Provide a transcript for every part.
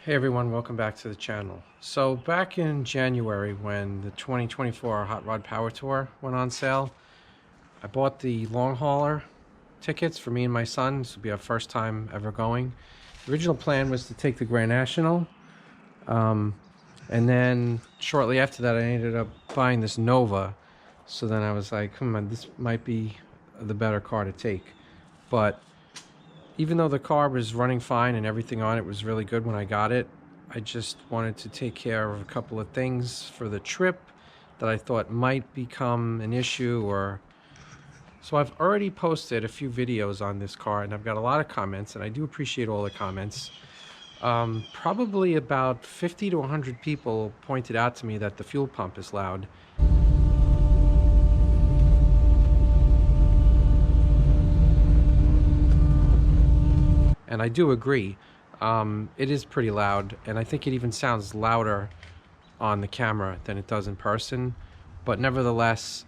Hey everyone, welcome back to the channel. So back in January when the 2024 Hot Rod Power Tour went on sale, I bought the long hauler tickets for me and my son. This will be our first time ever going. The original plan was to take the Grand National, and then shortly after that I ended up buying this Nova. So then I was like, come on, this might be the better car to take. But even though the car was running fine and everything on it was really good when I got it, I just wanted to take care of a couple of things for the trip that I thought might become an issue. So I've already posted a few videos on this car and I've got a lot of comments, and I do appreciate all the comments. Probably about 50 to 100 people pointed out to me that the fuel pump is loud. And I do agree. It is pretty loud, and I think it even sounds louder on the camera than it does in person. But nevertheless,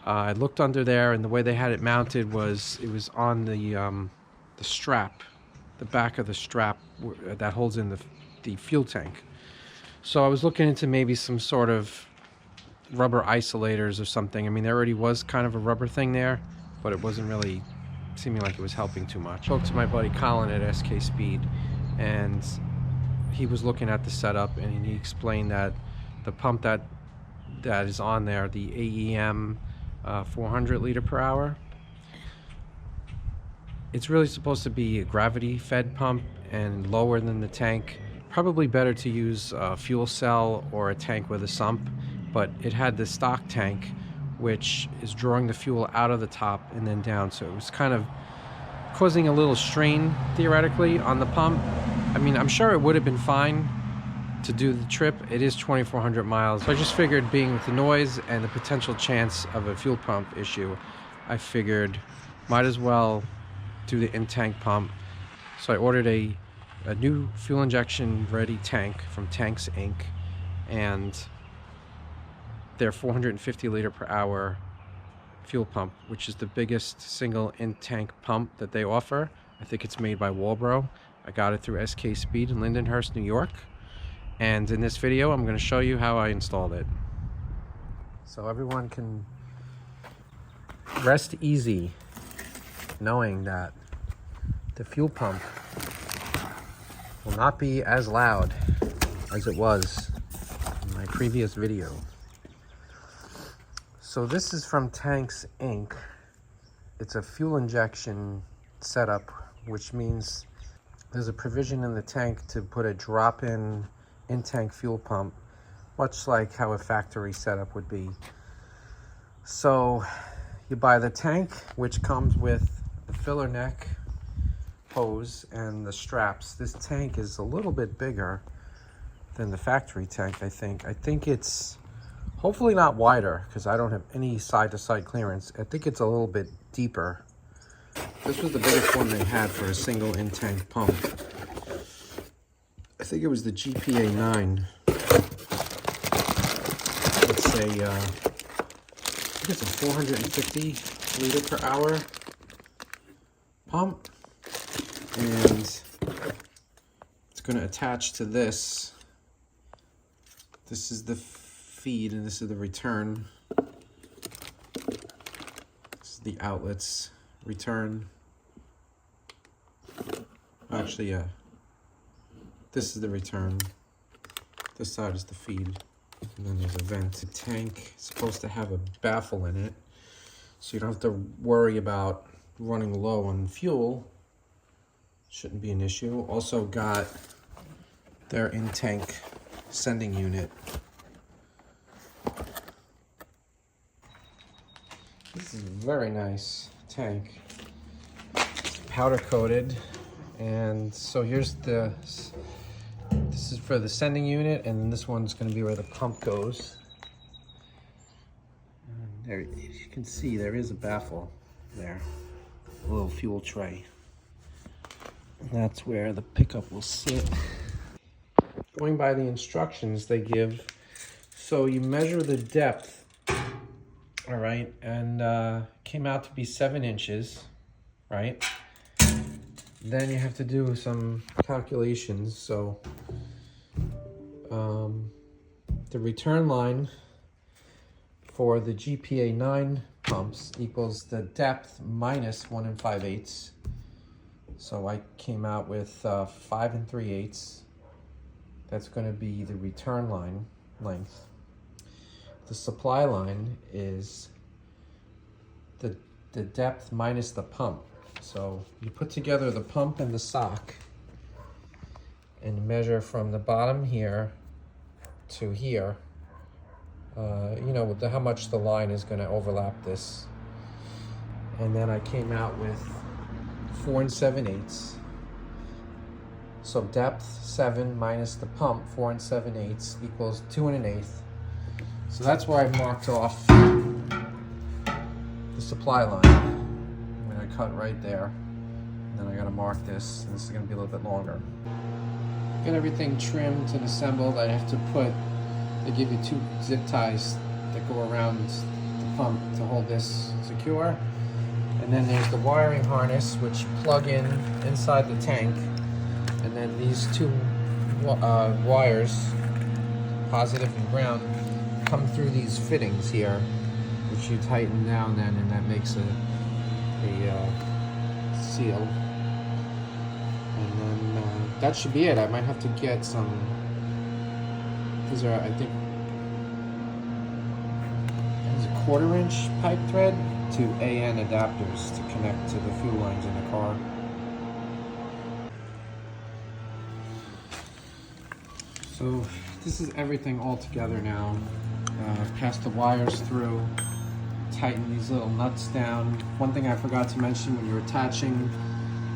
I looked under there, and the way they had it mounted was it was on the strap, the back of the strap that holds in the fuel tank. So I was looking into maybe some sort of rubber isolators or something. I mean, there already was kind of a rubber thing there, but it wasn't really seeming like it was helping too much. I spoke to my buddy Colin at SK Speed, and he was looking at the setup, and he explained that the pump that is on there, the AEM 400 liter per hour, it's really supposed to be a gravity fed pump and lower than the tank. Probably better to use a fuel cell or a tank with a sump, but it had the stock tank, which is drawing the fuel out of the top and then down. So it was kind of causing a little strain, theoretically, on the pump. I mean, I'm sure it would have been fine to do the trip. It is 2,400 miles. So I just figured, being with the noise and the potential chance of a fuel pump issue, I figured might as well do the in-tank pump. So I ordered a new fuel injection ready tank from Tanks Inc. and their 450 liter per hour fuel pump, which is the biggest single in-tank pump that they offer. I think it's made by Walbro. I got it through SK Speed in Lindenhurst, New York. And in this video, I'm going to show you how I installed it, so everyone can rest easy knowing that the fuel pump will not be as loud as it was in my previous video. So this is from Tanks Inc. It's a fuel injection setup, which means there's a provision in the tank to put a drop-in in-tank fuel pump, much like how a factory setup would be. So you buy the tank, which comes with the filler neck hose and the straps. This tank is a little bit bigger than the factory tank, I think. I think it's hopefully not wider, because I don't have any side-to-side clearance. I think it's a little bit deeper. This was the biggest one they had for a single in-tank pump. I think it was the GPA 9. It's a, I think it's a 450 liter per hour pump. And it's going to attach to this. This is the feed and this is the return. This is the outlets, return. Actually, yeah. This is the return. This side is the feed. And then there's a vent. The tank is supposed to have a baffle in it, so you don't have to worry about running low on fuel. Shouldn't be an issue. Also got their in-tank sending unit. This is a very nice tank. It's powder coated, and so here's this is for the sending unit, and then this one's going to be where the pump goes. And there, as you can see, there is a baffle there, a little fuel tray. That's where the pickup will sit. Going by the instructions they give, so you measure the depth, all right, and came out to be 7 inches, right? Then you have to do some calculations. So The return line for the GPA 9 pumps equals the depth minus 1 5/8. So I came out with 5 3/8. That's going to be the return line length. The supply line is the depth minus the pump. So you put together the pump and the sock and measure from the bottom here to here. You know, how much the line is going to overlap this. And then I came out with 4 7/8. So depth 7 minus the pump 4 7/8 equals 2 1/8. So that's where I marked off the supply line. I'm going to cut right there. And then I got to mark this. And this is going to be a little bit longer. Get everything trimmed and assembled. I have to they give you 2 zip ties that go around the pump to hold this secure. And then there's the wiring harness, which you plug in inside the tank. And then these 2 wires, positive and ground, come through these fittings here, which you tighten down then, and that makes a seal. And then that should be it. I might have to get some, these are, I think, there's a 1/4 inch pipe thread to AN adapters to connect to the fuel lines in the car. So this is everything all together now. Pass the wires through, tighten these little nuts down. One thing I forgot to mention, when you're attaching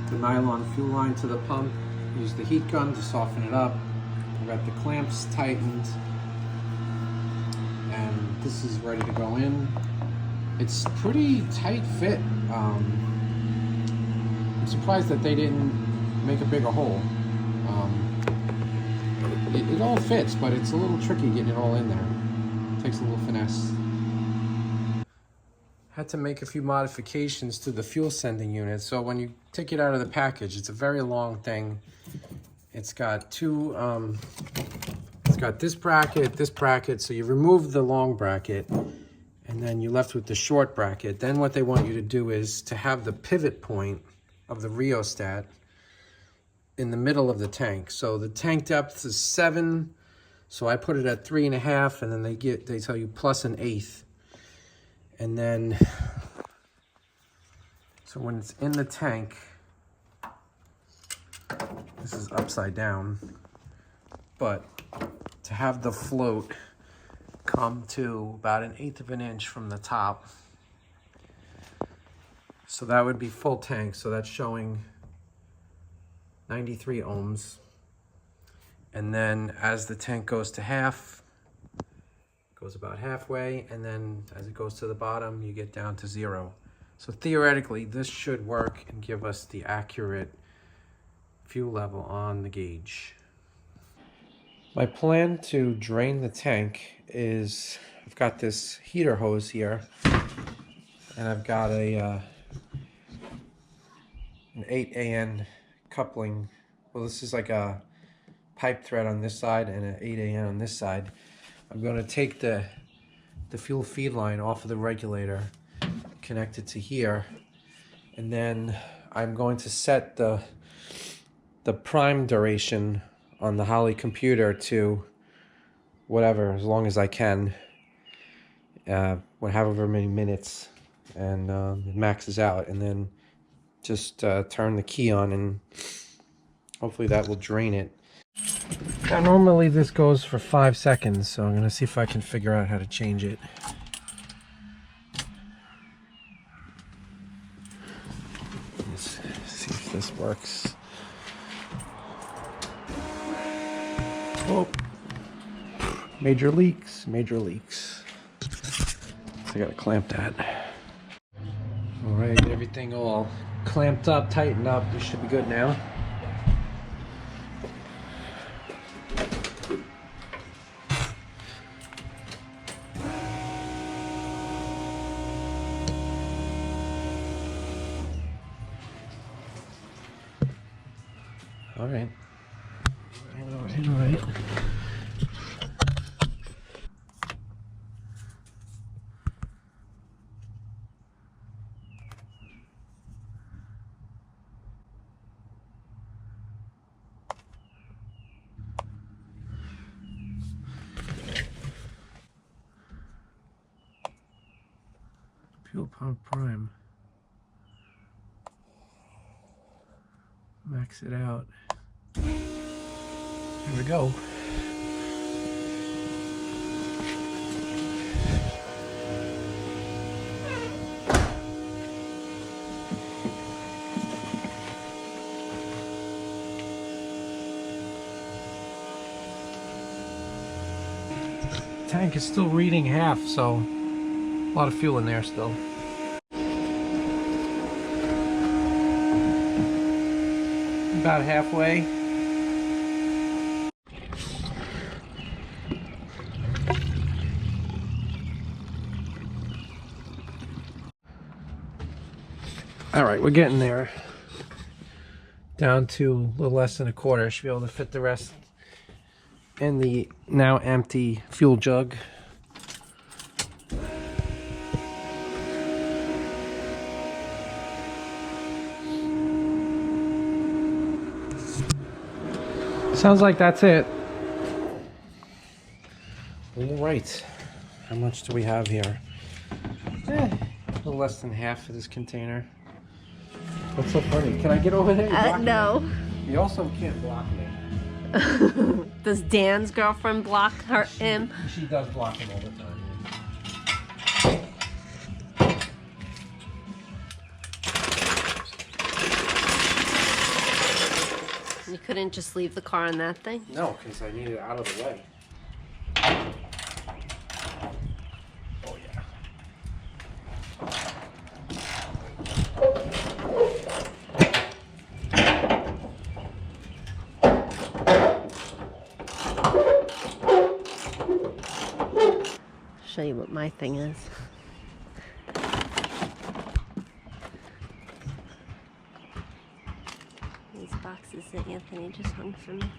the nylon fuel line to the pump, use the heat gun to soften it up. I've got the clamps tightened, and this is ready to go in. It's pretty tight fit. I'm surprised that they didn't make a bigger hole. It all fits, but it's a little tricky getting it all in there. It takes a little finesse. Had to make a few modifications to the fuel sending unit. So when you take it out of the package, it's a very long thing. It's got it's got this bracket. So you remove the long bracket, and then you're left with the short bracket. Then what they want you to do is to have the pivot point of the rheostat in the middle of the tank. So the tank depth is 7, so I put it at 3.5, and then they tell you plus 1/8. And then, so when it's in the tank, this is upside down, but to have the float come to about 1/8 of an inch from the top. So that would be full tank, so that's showing 93 ohms. And then as the tank goes to half, goes about halfway, and then as it goes to the bottom, you get down to 0. So theoretically, this should work and give us the accurate fuel level on the gauge. My plan to drain the tank is, I've got this heater hose here, and I've got an 8 AN coupling. Well, this is like a pipe thread on this side and an 8 AN on this side. I'm going to take the fuel feed line off of the regulator, connect it to here, and then I'm going to set the prime duration on the Holly computer to whatever, as long as I can, however many minutes, and it maxes out, and then just turn the key on, and hopefully that will drain it. Now normally this goes for 5 seconds, so I'm going to see if I can figure out how to change it. Let's see if this works. Oh, major leaks, major leaks. So I got to clamp that. All right, everything all clamped up, tightened up. This should be good now. All right. Fuel pump prime. Max it out. Here we go. Tank is still reading half, so a lot of fuel in there still. About halfway. All right, we're getting there. Down to a little less than a quarter. Should be able to fit the rest in the now empty fuel jug. Sounds like that's it. All right. How much do we have here? A little less than half of this container. What's so funny? Can I get over there? No. Me? You also can't block me. Does Dan's girlfriend block him? She does block him all the time. You couldn't just leave the car on that thing? No, because I need it out of the way. Oh, yeah. Show you what my thing is. These boxes that Anthony just hung for me.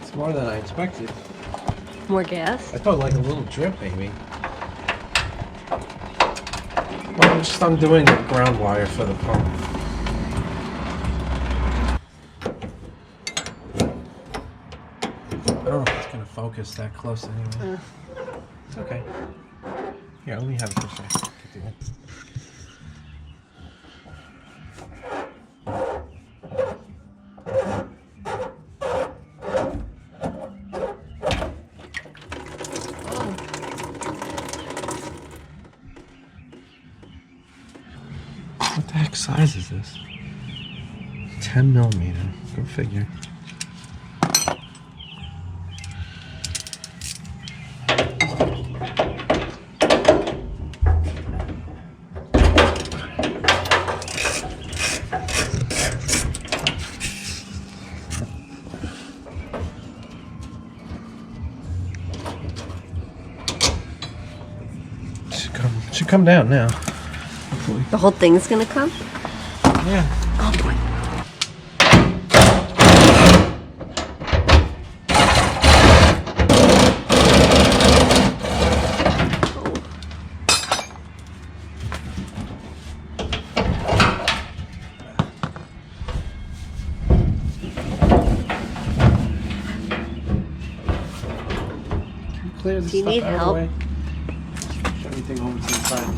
It's more than I expected. More gas? I thought like a little drip maybe. Well, I'm just undoing the ground wire for the pump. I don't know if it's going to focus that close anyway. It's okay. Here, let me have it for a second. What the heck size is this? 10 millimeter. Go figure. Should come down now. Hopefully. The whole thing's gonna come? Yeah. Oh boy. Clear this Do you stuff need out of help? the way. Shut everything over to the side.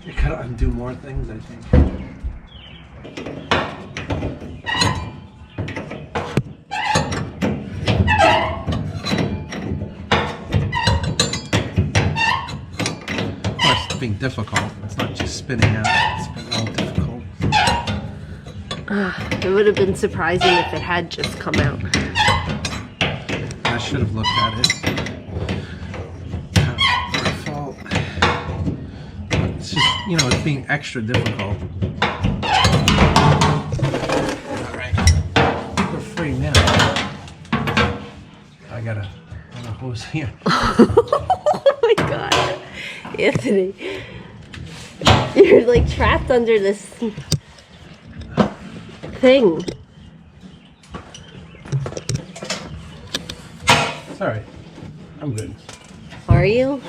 You gotta undo more things, I think. Being difficult. It's not just spinning out. It's been all difficult. It would have been surprising if it had just come out. I should have looked at it. My fault. It's just you know, it's being extra difficult. Alright, we're free now. I got a hose here. Oh my god. Anthony. You're like trapped under this thing. Sorry, I'm good. Are you?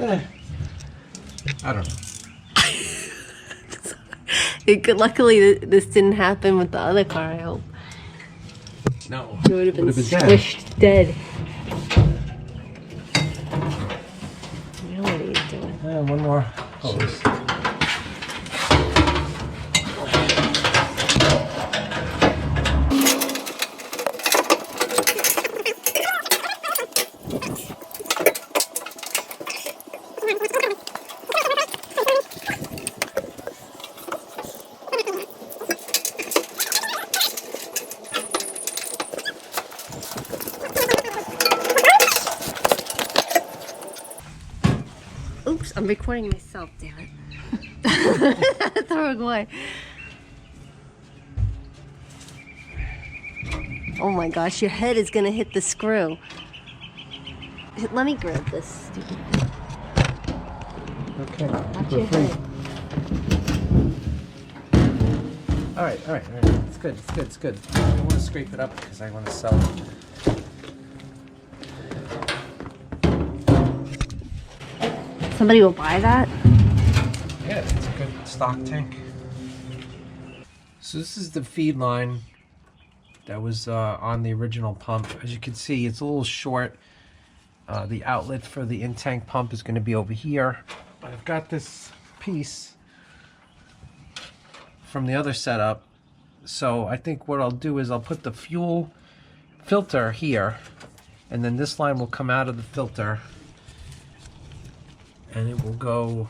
I don't know. Luckily, this didn't happen with the other car, I hope. No. It would have been squished dead. Now what are you doing? One more hose. Oops, I'm recording myself, damn it. That's the wrong way. Oh my gosh, your head is gonna hit the screw. Let me grab this stupid thing. Okay. Watch your head. Alright. It's good. I don't want to scrape it up because I want to sell it. Somebody will buy that? Yeah, it's a good stock tank. So this is the feed line that was on the original pump. As you can see, it's a little short. The outlet for the in-tank pump is going to be over here. But I've got this piece from the other setup. So I think what I'll do is I'll put the fuel filter here, and then this line will come out of the filter and it will go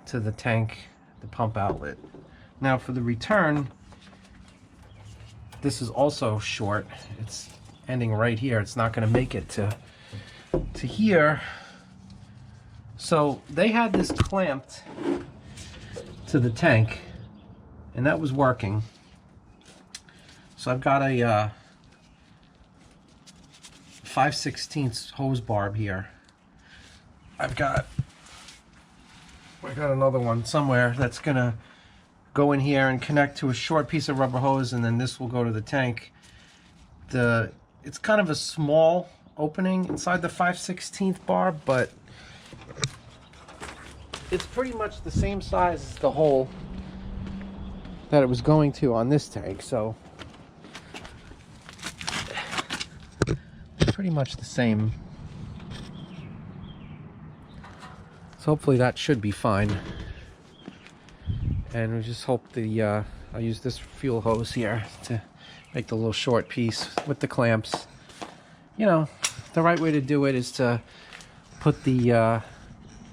to the tank, the pump outlet. Now for the return, this is also short. It's ending right here. It's not going to make it to here. So they had this clamped to the tank, and that was working. So I've got a 5/16 hose barb here. I got another one somewhere that's gonna go in here and connect to a short piece of rubber hose, and then this will go to the tank. It's kind of a small opening inside the 5/16 barb, but it's pretty much the same size as the hole that it was going to on this tank, so pretty much the same. So hopefully that should be fine. And we just hope I'll use this fuel hose here to make the little short piece with the clamps. You know, the right way to do it is to put the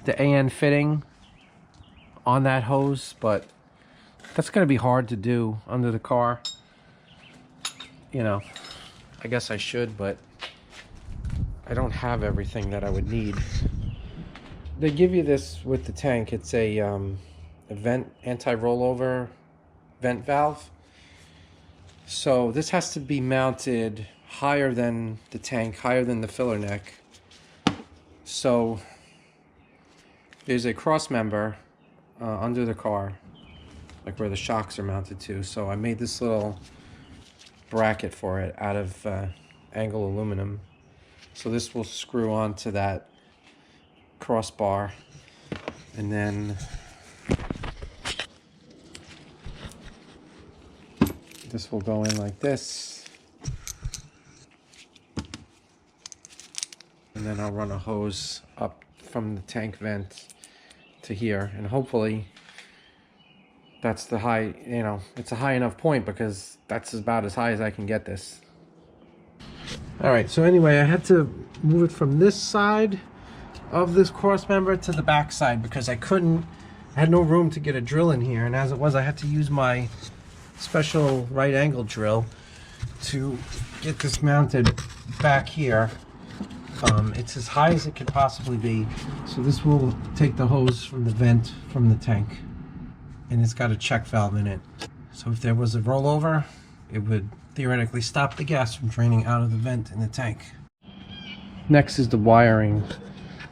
AN fitting on that hose, but that's going to be hard to do under the car. You know, I guess I should, but I don't have everything that I would need. They give you this with the tank. It's a vent, anti-rollover vent valve. So this has to be mounted higher than the tank, higher than the filler neck. So there's a cross member under the car, like where the shocks are mounted to. So I made this little bracket for it out of angle aluminum. So this will screw onto that crossbar, and then this will go in like this, and then I'll run a hose up from the tank vent to here, and hopefully that's the high, you know, it's a high enough point, because that's about as high as I can get this. Alright, so anyway, I had to move it from this side of this cross member to the back side because I had no room to get a drill in here, and as it was, I had to use my special right angle drill to get this mounted back here. It's as high as it can possibly be. So this will take the hose from the vent from the tank, and it's got a check valve in it. So if there was a rollover, it would theoretically stop the gas from draining out of the vent in the tank. Next is the wiring.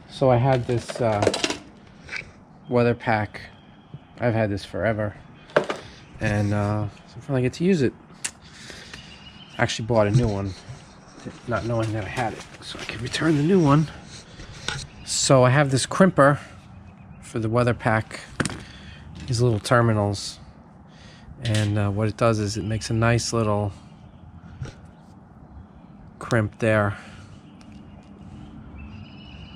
So I had this weather pack. I've had this forever, and so I finally get to use it. Actually bought a new one, not knowing that I had it, so I could return the new one. So I have this crimper for the weather pack, these little terminals, and what it does is it makes a nice little crimp there.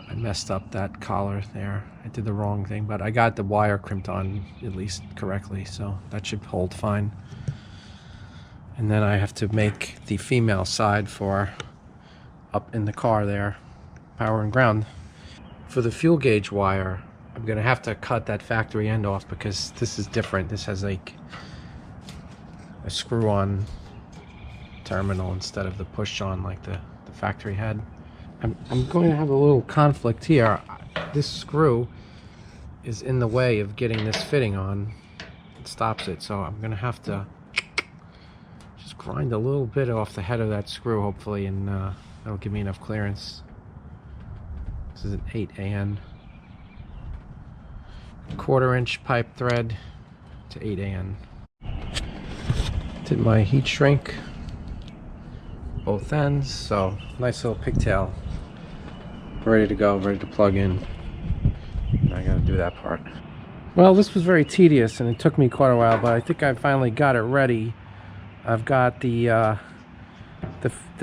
I messed up that collar there. I did the wrong thing, but I got the wire crimped on at least correctly, so that should hold fine. And then I have to make the female side for up in the car there, power and ground. For the fuel gauge wire, I'm gonna have to cut that factory end off because this is different. This has like a screw-on terminal instead of the push-on like the factory had. I'm going to have a little conflict here. This screw is in the way of getting this fitting on. It stops it, so I'm going to have to just grind a little bit off the head of that screw, hopefully, and that'll give me enough clearance. This is an 8AN. 1/4-inch pipe thread to 8AN. Did my heat shrink both ends, so nice little pigtail. Ready to go, ready to plug in. I gotta do that part. Well, this was very tedious and it took me quite a while, but I think I finally got it ready. I've got the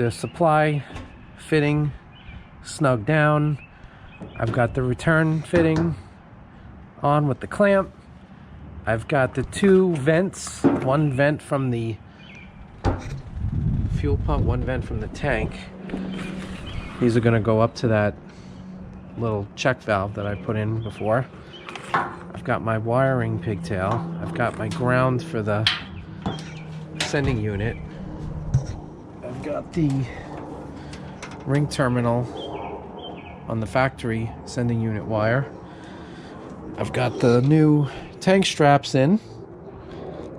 supply fitting snugged down. I've got the return fitting on with the clamp. I've got the two vents, one vent from the fuel pump, one vent from the tank. These are going to go up to that little check valve that I put in before. I've got my wiring pigtail. I've got my ground for the sending unit. I've got the ring terminal on the factory sending unit wire. I've got the new tank straps in.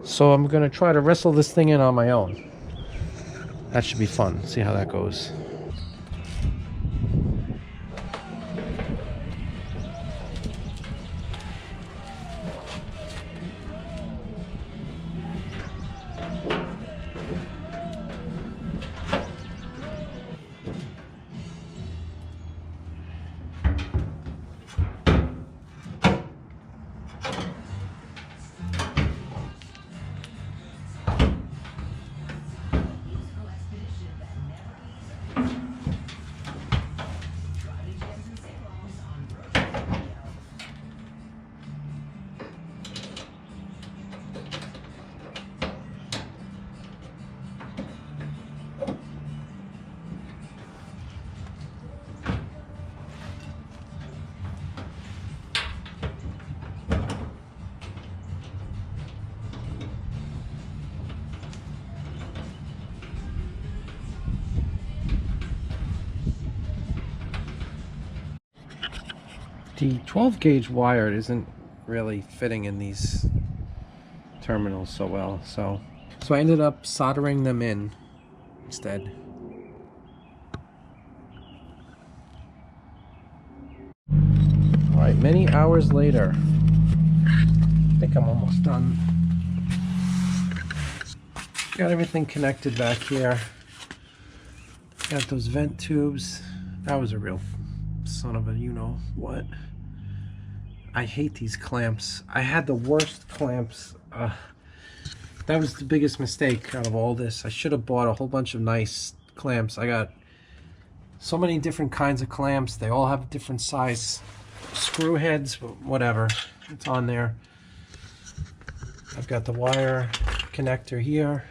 So I'm going to try to wrestle this thing in on my own. That should be fun. See how that goes. The 12 gauge wire isn't really fitting in these terminals so well, so I ended up soldering them in instead. Alright, many hours later, I think I'm almost done. Got everything connected back here. Got those vent tubes. That was a real son of a you-know-what. I hate these clamps. I had the worst clamps. That was the biggest mistake out of all this. I should have bought a whole bunch of nice clamps. I got so many different kinds of clamps. They all have different size screw heads, but whatever. It's on there. I've got the wire connector here.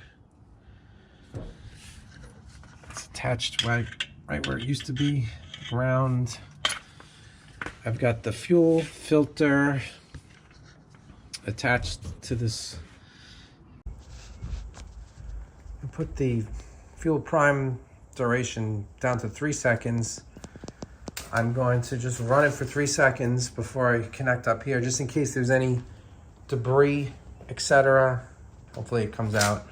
It's attached right where it used to be. Ground. I've got the fuel filter attached to this. I put the fuel prime duration down to 3 seconds. I'm going to just run it for 3 seconds before I connect up here, just in case there's any debris, etc. Hopefully it comes out.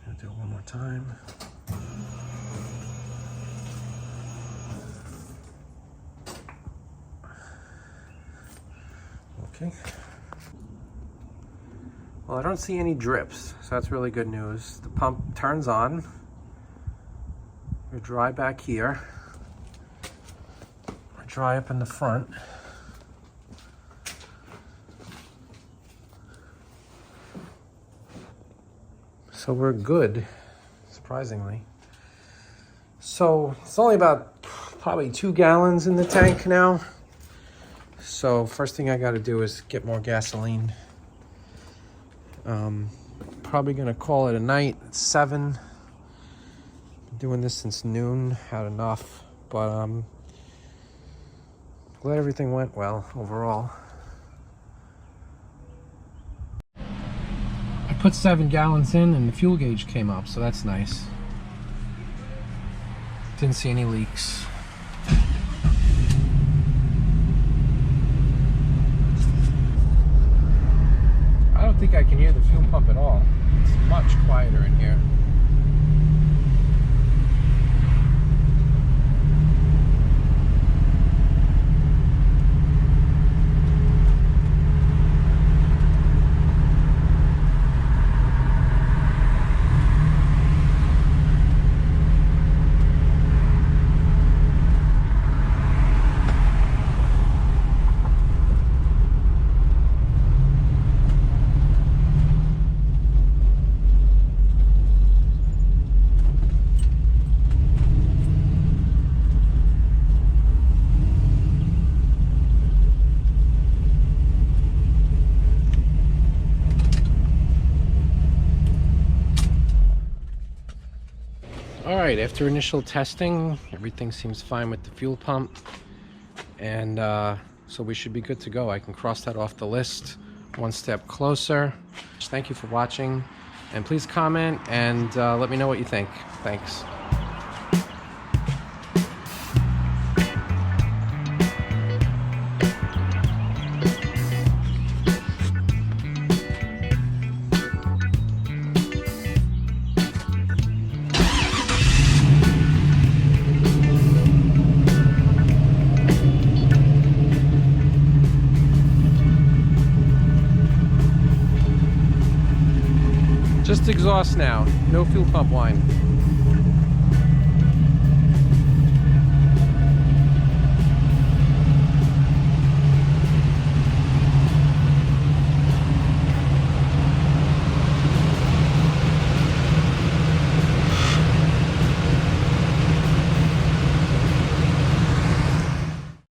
I'll do it one more time. Okay. Well, I don't see any drips, so that's really good news. The pump turns on. We're dry back here. We're dry up in the front. So we're good, surprisingly. So it's only about probably 2 gallons in the tank now. So first thing I got to do is get more gasoline. Probably gonna call it a night. It's 7. Been doing this since noon. Had enough, but glad everything went well overall. I put 7 gallons in, and the fuel gauge came up, so that's nice. Didn't see any leaks. I don't think I can hear the fuel pump at all. It's much quieter in here. Alright, after initial testing, everything seems fine with the fuel pump, and so we should be good to go. I can cross that off the list, one step closer. Thank you for watching, and please comment and let me know what you think. Thanks. Just exhaust now, no fuel pump whine.